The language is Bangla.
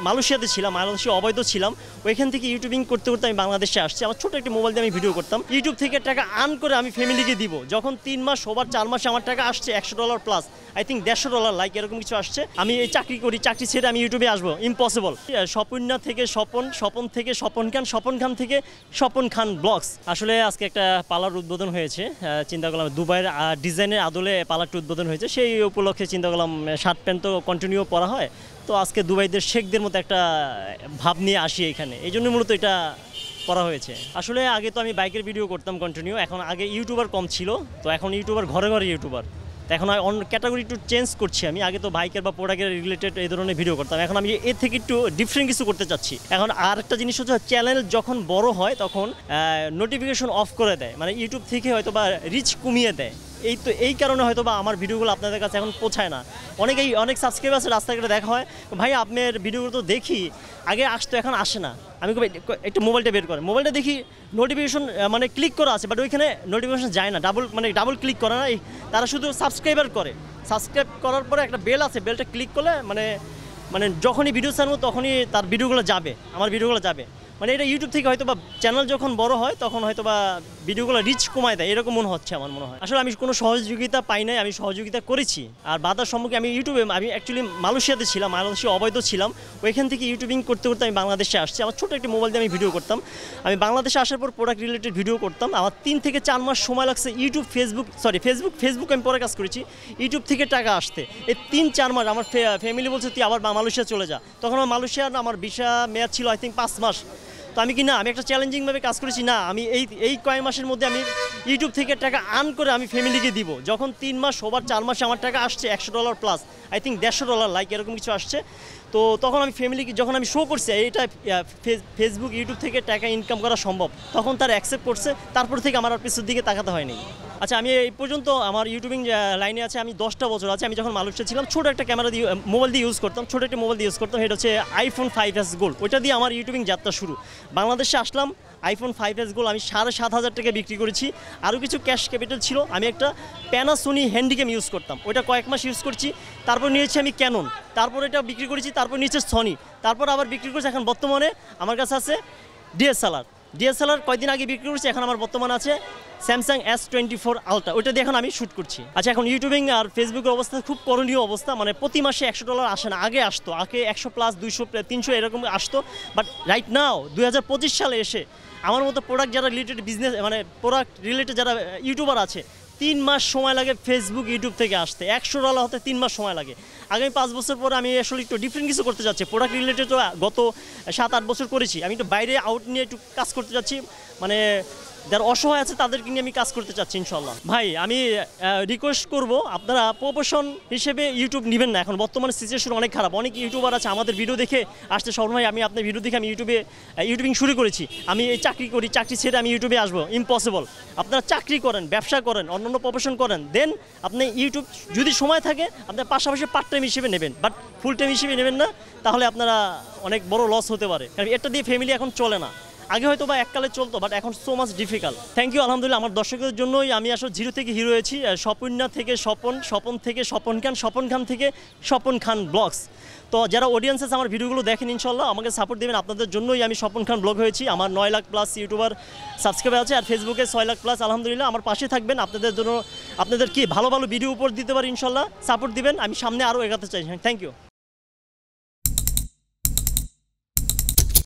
মালয়েশিয়াতে ছিলাম, মালয়েশিয়া অবৈধ ছিলাম। ওইখান থেকে ইউটিউবিং করতে করতে আমি বাংলাদেশে আসছি। আমার ছোট একটি মোবাইল দিয়ে আমি ভিডিও করতাম। ইউটিউব থেকে টাকা আর্ন করে আমি ফ্যামিলিকে দিব। যখন 3 মাস ওভার 4 মাসে আমার টাকা আসছে $100 প্লাস, আই থিঙ্ক $150 লাইক এরকম কিছু আসছে। আমি এই চাকরি করি, চাকরি ছেড়ে আমি ইউটিউবে আসবো, ইম্পসিবল। স্বপন্যা থেকে স্বপন, স্বপন থেকে স্বপন খান, স্বপন খান থেকে স্বপন খান ব্লগস। আসলে আজকে একটা পার্লার উদ্বোধন হয়েছে, চিন্তা করলাম দুবাইয়ের ডিজাইনের আদলে পার্লারটি উদ্বোধন হয়েছে। সেই উপলক্ষে চিন্তা করলাম শার্ট প্যান্ট তো কন্টিনিউ পরা হয়, তো আজকে দুবাইদের শেখদের মতো একটা ভাব নিয়ে আসি এখানে, এই জন্য মূলত এটা করা হয়েছে। আসলে আগে তো আমি বাইকের ভিডিও করতাম কন্টিনিউ, এখন আগে ইউটিউবার কম ছিল, তো এখন ইউটিউবার ঘরে ঘরে ইউটিউবার। এখন অন্য ক্যাটাগরি একটু চেঞ্জ করছি আমি। আগে তো বাইকের বা প্রোডাক্টের রিলেটেড এই ধরনের ভিডিও করতাম, এখন আমি এর থেকে একটু ডিফারেন্ট কিছু করতে চাচ্ছি। এখন আর একটা জিনিস হচ্ছে, চ্যানেল যখন বড় হয় তখন নোটিফিকেশন অফ করে দেয়, মানে ইউটিউব থেকে হয়তো বা রিচ কমিয়ে দেয়। এই কারণে হয়তো বা আমার ভিডিওগুলো আপনাদের কাছে এখন পৌঁছায় না। অনেক সাবস্ক্রাইবার আছে, রাস্তাঘাটে দেখা হয়, ভাই আপনার ভিডিওগুলো তো দেখি, আগে আসতো এখন আসে না। আমি একটু মোবাইলটা বের করে, মোবাইলটা দেখি নোটিফিকেশন মানে ক্লিক করা আছে, বাট ওইখানে নোটিফিকেশন যায় না, ডাবল ক্লিক করে না, তারা শুধু সাবস্ক্রাইব করার পরে একটা বেল আছে, বেলটা ক্লিক করলে মানে যখনই ভিডিও ছাড়বো তখনই তার ভিডিওগুলো যাবে, আমার ভিডিওগুলো যাবে। মানে এটা ইউটিউব থেকে হয়তো বা চ্যানেল যখন বড় হয় তখন হয়তো বা ভিডিওগুলো রিচ কমায় দেয়, এরকম মনে হচ্ছে আমার মনে হয়। আসলে আমি কোনো সহযোগিতা পাই নাই, আমি সহযোগিতা করেছি। আর বাধার সম্মুখে আমি আমি অ্যাকচুয়ালি মালয়েশিয়াতে ছিলাম, মালয়েশিয়া অবৈধ ছিলাম। ওইখান থেকে ইউটিউবিং করতে করতে আমি বাংলাদেশে আসছি। আমার ছোটো একটি মোবাইল দিয়ে আমি ভিডিও করতাম। আমি বাংলাদেশে আসার পর প্রোডাক্ট রিলেটেড ভিডিও করতাম। আমার 3 থেকে 4 মাস সময় লাগছে ইউটিউব, ফেসবুক আমি পরে কাজ করেছি, ইউটিউব থেকে টাকা আসতে। এই 3-4 মাস আমার ফ্যামিলি বলছে তুই আবার মালয়েশিয়া চলে যা। তখন আমার মালয়েশিয়ার আমার ভিসা মেয়াদ ছিল আই থিঙ্ক 5 মাস। তো আমি আমি একটা চ্যালেঞ্জিংভাবে কাজ করেছি, না আমি এই কয়েক মাসের মধ্যে আমি ইউটিউব থেকে টাকা আর্ন করে আমি ফ্যামিলিকে দিব। যখন 3 মাস ওভার 4 মাসে আমার টাকা আসছে $100 প্লাস, আই থিঙ্ক $150 লাইক এরকম কিছু আসছে। তো তখন আমি ফ্যামিলিকে যখন আমি শো করছি এটা ফেসবুক ইউটিউব থেকে টাকা ইনকাম করা সম্ভব, তখন তারা অ্যাকসেপ্ট করছে। তারপর থেকে আমার আর পিছুর দিকে তাকাতে হয়নি। আচ্ছা, আমি এই পর্যন্ত আমার ইউটিউবিং লাইনে আছে আমি 10টা বছর আছে। আমি যখন মালয়েশিয়া ছিলাম ছোটো একটা ক্যামেরা দিয়ে মোবাইল দিয়ে ইউজ করতাম, ছোটো একটা মোবাইল দিয়ে ইউজ করতাম, এটা হচ্ছে iPhone 5s গোল্ড। ওইটা দিয়ে আমার ইউটিউবিং যাত্রা শুরু। বাংলাদেশে আসলাম, iPhone 5s গোল্ড আমি 7,500 টাকা বিক্রি করেছি। আরও কিছু ক্যাশ ক্যাপিটাল ছিল। আমি একটা প্যানাসোনিক হ্যান্ডিক্যাম ইউজ করতাম, ওইটা কয়েক মাস ইউজ করছি। তারপর নিয়েছি আমি ক্যানন, তারপর এটা বিক্রি করেছি। তারপর নিয়েছে সনি, তারপর আবার বিক্রি করেছি। এখন বর্তমানে আমার কাছে আছে ডিএসএলআর কয়েকদিন আগে বিক্রি করছি। এখন আমার বর্তমানে আছে স্যামসাং S24 আলট্রা, ওইটা দিয়ে এখন আমি শ্যুট করছি। আচ্ছা, এখন ইউটিউবিং আর ফেসবুকের অবস্থা খুব করণীয় অবস্থা। মানে প্রতি মাসে $100 আসে না, আগে আসতো, আগে 100 প্লাস 200 300 এরকম আসতো। বাট রাইট নাও 2025 সালে এসে আমার মতো প্রোডাক্ট যারা রিলেটেড বিজনেস, মানে প্রোডাক্ট রিলেটেড যারা ইউটিউবার আছে, 3 মাস সময় লাগে ফেসবুক ইউটিউব থেকে আসতে। $100 হতে 3 মাস সময় লাগে। আগামী 5 বছর পরে আমি আসলে একটু ডিফারেন্ট কিছু করতে যাচ্ছি। প্রোডাক্ট রিলেটেড তো গত 7-8 বছর করেছি, আমি একটু বাইরে আউট নিয়ে একটু কাজ করতে যাচ্ছি। মানে যারা অসহায় আছে তাদেরকে নিয়ে আমি কাজ করতে চাচ্ছি ইনশাল্লাহ। ভাই আমি রিকোয়েস্ট করব, আপনারা প্রফেশন হিসেবে ইউটিউব নেবেন না। এখন বর্তমানে সিচুয়েশন অনেক খারাপ। অনেক ইউটিউবার আছে আমাদের ভিডিও দেখে আসতে সব ভাই আমি আপনার ভিডিও দেখে আমি ইউটিউবিং শুরু করেছি, আমি এই চাকরি করি, চাকরি ছেড়ে আমি ইউটিউবে আসবো, ইম্পসিবল। আপনারা চাকরি করেন, ব্যবসা করেন, অন্যান্য প্রফেশন করেন, দেন আপনি ইউটিউব যদি সময় থাকে আপনার পাশাপাশি পার্ট টাইম হিসেবে নেবেন, বাট ফুল টাইম হিসেবে নেবেন না, তাহলে আপনারা অনেক বড় লস হতে পারে। কারণ এটা দিয়ে ফ্যামিলি এখন চলে না। আগে হয়তো বা এককালে চলতো, বাট এখন so much difficult. Thank you, আলহামদুলিল্লাহ। আমার দর্শকদের জন্যই আমি আসলে জিরো থেকে হিরো হয়েছি। স্বপন্যা থেকে স্বপন, স্বপন থেকে স্বপন খান, স্বপন খান থেকে স্বপন খান ব্লগস। তো যারা অডিয়েন্স আছে আমার ভিডিওগুলো দেখেন, ইনশাল্লাহ আমাকে সাপোর্ট দেবেন। আপনাদের জন্যই আমি স্বপন খান ব্লগ হয়েছি। আমার 9 লাখ প্লাস ইউটিউবার সাবস্ক্রাইবার আছে, আর ফেসবুকে 6 লাখ প্লাস। আলহামদুলিল্লাহ আমার পাশে থাকবেন। আপনাদের জন্য আপনাদের কি ভালো ভালো ভিডিও উপর দিতে পারি, ইনশাল্লাহ সাপোর্ট দিবেন। আমি সামনে আরও এগাতে চাই। Thank you.